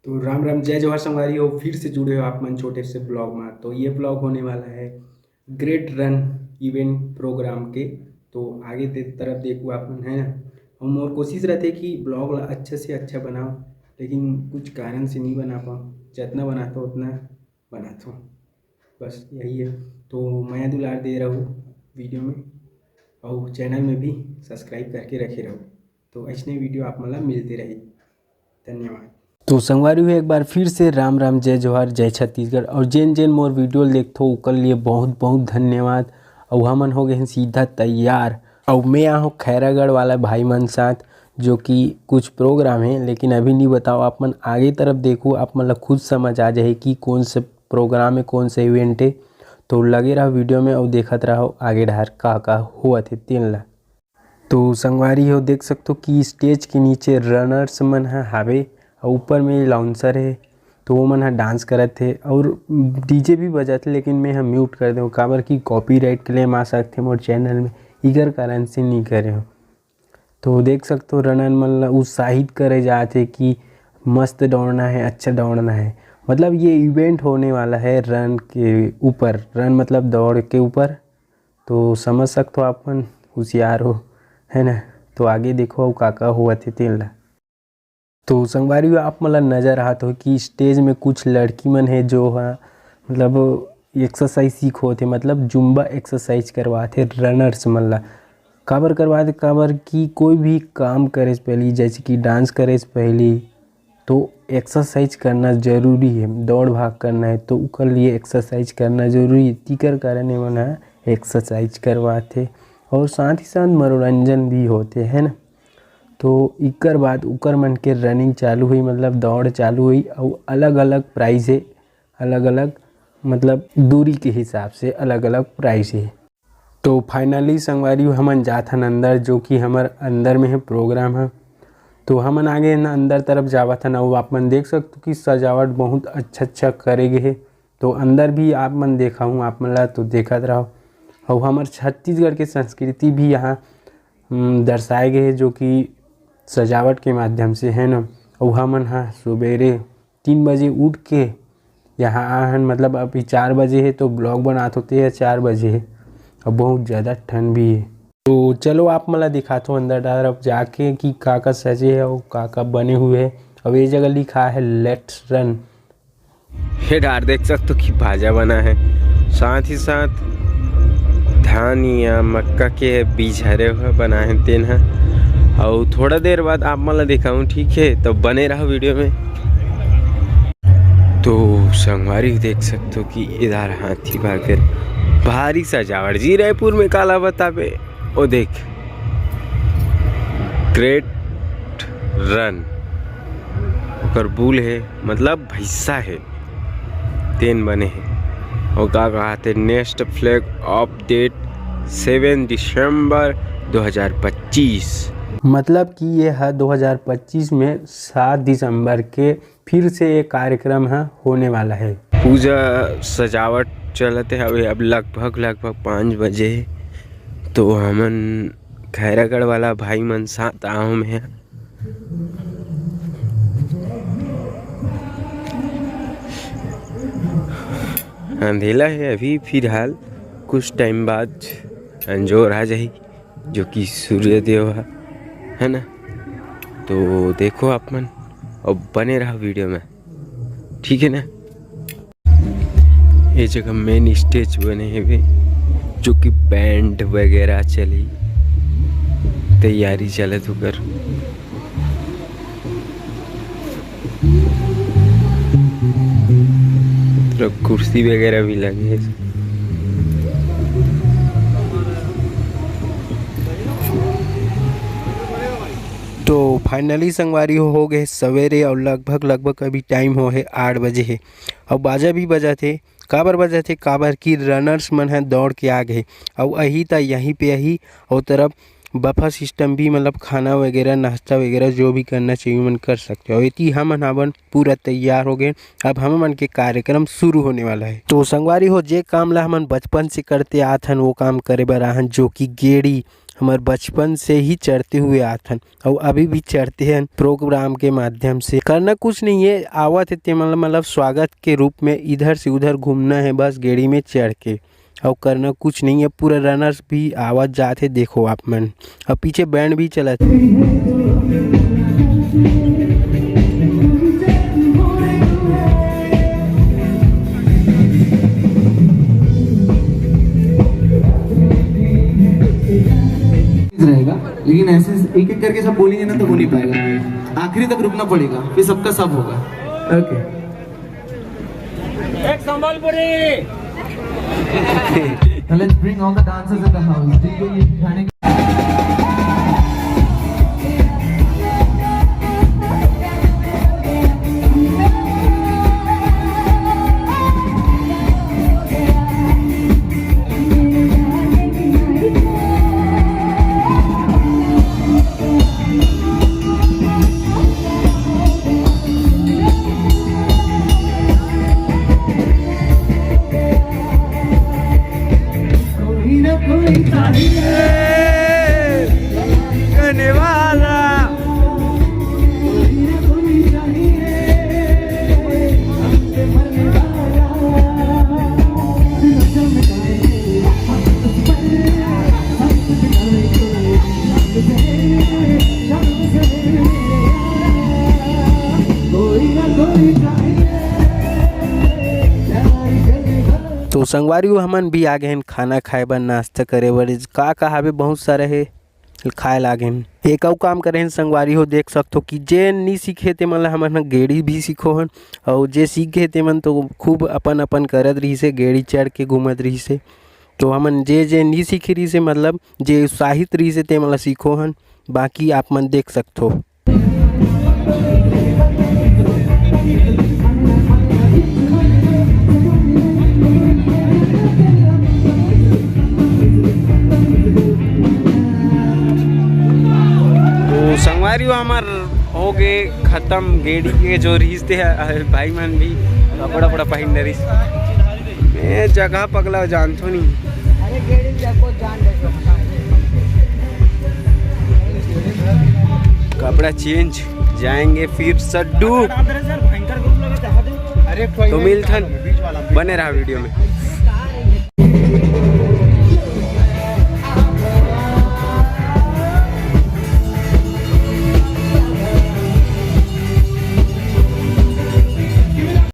तो राम राम जय जवाहर संगवारी हो, फिर से जुड़े हो आप मन छोटे से ब्लॉग में। तो ये ब्लॉग होने वाला है ग्रेट रन इवेंट प्रोग्राम के। तो आगे तरफ देखो आप मन, है ना। हम और कोशिश रहते कि ब्लॉग अच्छे से अच्छा बनाओ, लेकिन कुछ कारण से नहीं बना पाऊँ। जितना बनाता हूँ उतना बनाता हूँ, बस यही है। तो मैं दुलार दे रहा हूँ वीडियो में, और चैनल में भी सब्सक्राइब करके रखे रहो, तो ऐसे वीडियो आप मतलब मिलते रहे। धन्यवाद। तो संगवारी हुए एक बार फिर से राम राम जय जोहार जय छत्तीसगढ़। और जेन जेन मोर वीडियो देखथो ओकर लिए बहुत बहुत धन्यवाद। और हमन हो गए हैं सीधा तैयार। और मैं यहाँ हूँ खैरागढ़ वाला भाई मन साथ, जो कि कुछ प्रोग्राम है, लेकिन अभी नहीं बताओ। आप मन आगे तरफ देखो, आप मतलब खुद समझ आ जाए कि कौन से प्रोग्राम है, कौन सा इवेंट है। तो लगे रहो वीडियो में और देखत रहो आगे ढार का हुआ थे तीन ला। तो संगवारी हो देख सकते हो कि स्टेज के नीचे रनर्स मन है हावे, और ऊपर में लाउंसर है। तो वो मन ह डांस करत थे और डीजे भी बजत थे, लेकिन मैं म्यूट कर दूँ काबर की कॉपीराइट क्लेम आ सकते मोर चैनल में, इगर कारण से नहीं करे हो। तो देख सकते हो रनर मन ला उत्साहित करे जाते कि मस्त दौड़ना है, अच्छा दौड़ना है। मतलब ये इवेंट होने वाला है रन के ऊपर, रन मतलब दौड़ के ऊपर। तो समझ सकते हो आप मन, होशियार हो, है ना। तो आगे देखो काका हुआ थे तीन ला। तो संगवारी आप मतलब नज़र आत हो कि स्टेज में कुछ लड़की मन है जो है मतलब एक्सरसाइज सीखो थे, मतलब जुम्बा एक्सरसाइज करवाते रनर्स मन ला। काबर करवाते, काबर कि कोई भी काम करे से पहले, जैसे कि डांस करे से पहले तो एक्सरसाइज करना ज़रूरी है। दौड़ भाग करना है तो उसके लिए एक्सरसाइज करना ज़रूरी है। तीकर कारण मन एक्सरसाइज करवाते, और साथ ही साथ मनोरंजन भी होते, है ना। तो इकर बाद उकर मन के रनिंग चालू हुई, मतलब दौड़ चालू हुई। और अलग अलग प्राइस है, अलग अलग मतलब दूरी के हिसाब से अलग अलग प्राइस है। तो फाइनली संगवारी हमन जाथन अंदर, जो कि हमार अंदर में है प्रोग्राम है। तो हमन आगे न अंदर तरफ जावत हन, और आप मन देख सकते हो कि सजावट बहुत अच्छा अच्छा करे गए है। तो अंदर भी आप मन देखा हूँ, आप मन ला तो देखत रहो। और हमार छत्तीसगढ़ के संस्कृति भी यहाँ दर्शाए गए है, जो कि सजावट के माध्यम से, है ना। और हमन हाँ सुबेरे 3 बजे उठ के यहाँ आहन, मतलब अभी 4 बजे है तो ब्लॉग बनाते होते हैं 4 बजे है, और बहुत ज़्यादा ठंड भी है। तो चलो आप मला दिखाता हूँ अंदर तरफ जाके कि का सजे है और का बने हुए है। और ये जगह लिखा है लेट्स रन। हे डार देख सकते हो कि भाजा बना है, साथ ही साथ धान या मक्का के बीज हरे हुए बना है तेन है। और थोड़ा देर बाद आप मला दिखाऊं, ठीक है, तो बने रहो वीडियो में। तो संगवारी देख सकते हो कि इधर हाथी भागर भारी सजावट जी रायपुर में काला बताबे। ओ देख ग्रेट रन ओकर बुल है, मतलब भैसा है तेन बने हैं। और का कहते नेक्स्ट फ्लैग अपडेट 7 दिसंबर 2025, मतलब कि ये है 2025 में 7 दिसंबर के फिर से एक कार्यक्रम है होने वाला है। पूजा सजावट चलते हवे, अब लगभग 5 बजे। तो हमन खैरागढ़ वाला भाई मन साथ आओ में है। अंधेला है अभी फिलहाल, कुछ टाइम बाद अंजोर आ जाए, जो कि सूर्य देव है ना। तो देखो आप मन और बने रहो वीडियो में, ठीक है ना। ये जगह मेन स्टेज बने हुए, जो कि बैंड वगैरह चली तैयारी चलत होकर। तो कुर्सी वगैरह भी लगे है। तो फाइनली संगवारी हो गए सवेरे, और लगभग अभी टाइम हो है 8 बजे है। और बाजा भी बजा थे, काबर बजा थे, काबर की रनर्स मन है दौड़ के आ गए। और यही था यहीं पे यही, और तरफ बफा सिस्टम भी, मतलब खाना वगैरह नाश्ता वगैरह जो भी करना चाहिए मन कर सकते हो। इति हम हमन पूरा तैयार हो गए, अब हम मन के कार्यक्रम शुरू होने वाला है। तो संगवारी हो जे काम ला हमन बचपन से करते आथन वो काम करे बर आहन, जो कि गेड़ी हमारे बचपन से ही चढ़ते हुए आथन और अभी भी चढ़ते हैं प्रोग्राम के माध्यम से। करना कुछ नहीं है, आवत है मतलब स्वागत के रूप में इधर से उधर घूमना है बस गेड़ी में चढ़ के, और करना कुछ नहीं है। पूरा रनर्स भी आवाज जाते देखो आप मन, और पीछे बैंड भी चला। रहेगा, लेकिन ऐसे एक एक करके सब बोलेंगे ना तो हो नहीं पाएगा, आखिरी तक रुकना पड़ेगा, फिर सबका सब होगा। ओके, एक Sambalpuri. Let's bring all the dancers in the house. जिनको ये गाने तो संगवारी हमन भी आ गए खाना खाए बर, नाश्ता करे बर। का हवे बहुत सारा है खाए लागे। एक अउ काम करे संगवारी हो, देख सकते हो कि जे नहीं सीखे ते मन हमन गेड़ी भी सीखो हन, और जे सीखे ते मन तो खूब अपन अपन करत रही से, गेड़ी चढ़ के घूमत रही से। तो हमन जे जे नहीं सीखे रही से मतलब जे उत्साहित रही से ते मन सीखो हन, बाकी आप मन देख सकते हो। संगवारी हमार हो गए खत्म गेड़ी के जो रिश्ते है भाई मन भी कपड़ा पड़ा पहन रही। मैं जगह पगला जानतो नहीं। कपड़ा चेंज जाएंगे फिर सड्डू। तो मिलथन, बने रहा वीडियो में।